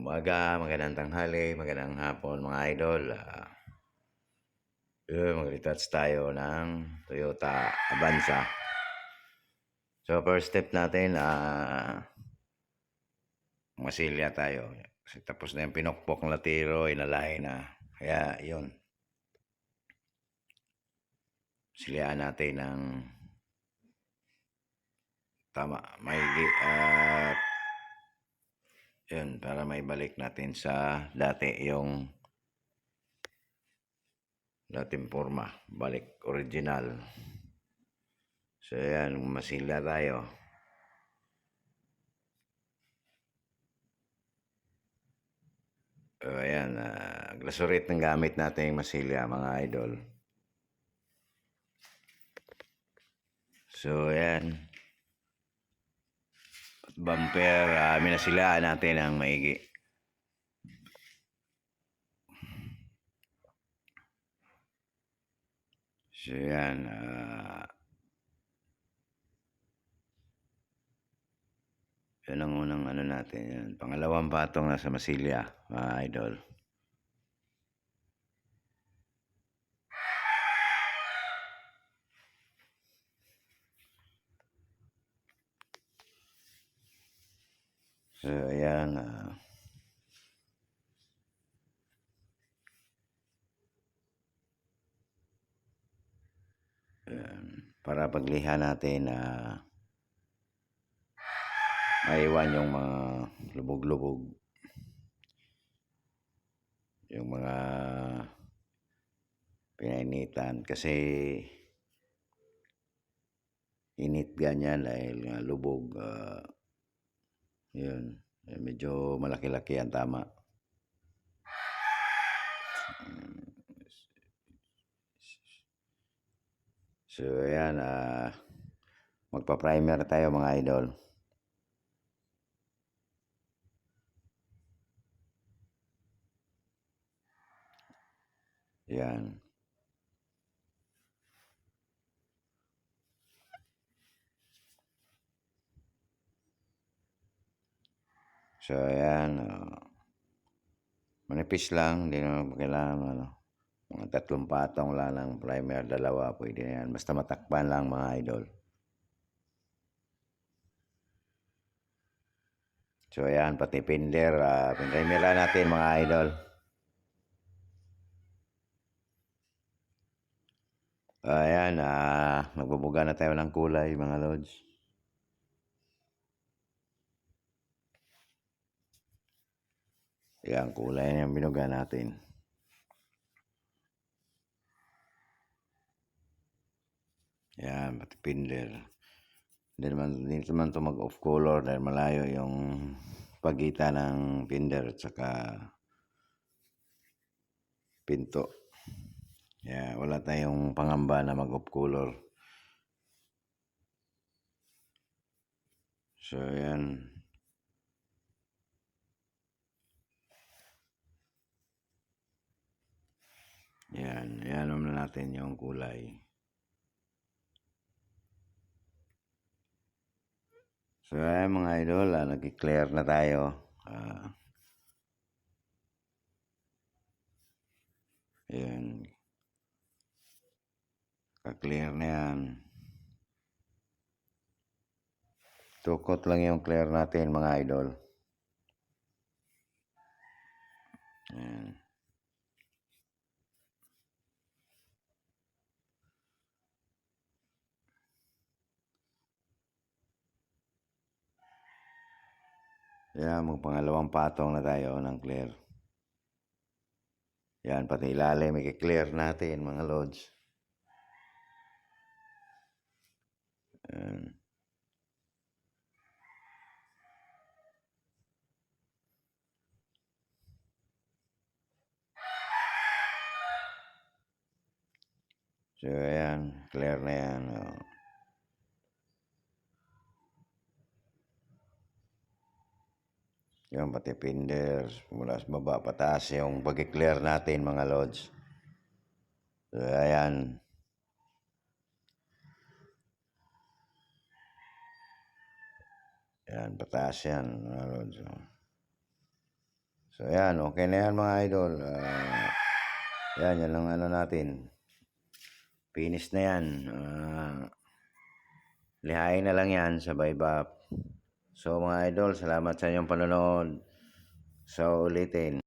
umaga, magandang tanghali, magandang hapon mga idol. Mag-retouch tayo ng Toyota Avanza. So first step natin, masilya tayo. Kasi tapos na yung pinokpok na latiro, inalahin na. Kaya yun, silyaan natin ng tama, maigi at yun, para maibalik natin sa dati yung dating forma, balik original. So yan, masilya tayo. Ayan, glasurit ng gamit natin masilya mga idol. So ayan, bumper, minasilaan natin ang maigi. So ayan, yan ang unang ano natin yan. Pangalawang patong nasa masilya mga idol. So ayan, para pagliha natin maiwan yung mga lubog-lubog, yung mga pinainitan kasi init ganyan dahil nga lubog, yun, medyo malaki-laki ang tama. So ayan, magpa-primer tayo mga idol. Yan. So ayan, manipis lang, hindi naman kailangan mga 3 patong lang ng primer, 2 pwede na yan. Basta matakpan lang mga idol. So ayan, pati pinder, pinrimera natin mga idol. Ayan, magbubuga na tayo ng kulay mga lods. Ayan, kulay na yung binuga natin. Ayan, pati pinder. Hindi naman ito mag-off color dahil malayo yung pagitan ng pinder at saka pinto. Yeah, wala tayong pangamba na mag-off color. So yan. Yan, yan naman natin yung kulay. So ayan mga idol, nag-clear na tayo. Ayan. Ka-clear na yan. Tukot lang yung clear natin mga idol. Ayan. Ayan, magpangalawang patong na tayo ng clear. Yan, pati ilalim, i-clear natin mga lods. Ayan. So ayan, clear na yan. Yan, pati fenders, mula sa baba pataas yung pag-clear natin mga lods. So ayan. Yan, pataas yan mga lods. So yan, okay na yan mga idol. Yan lang ano natin. Finish na yan. Lihain na lang yan sa buy-bap. So mga idol, salamat sa inyong panonood. So ulitin.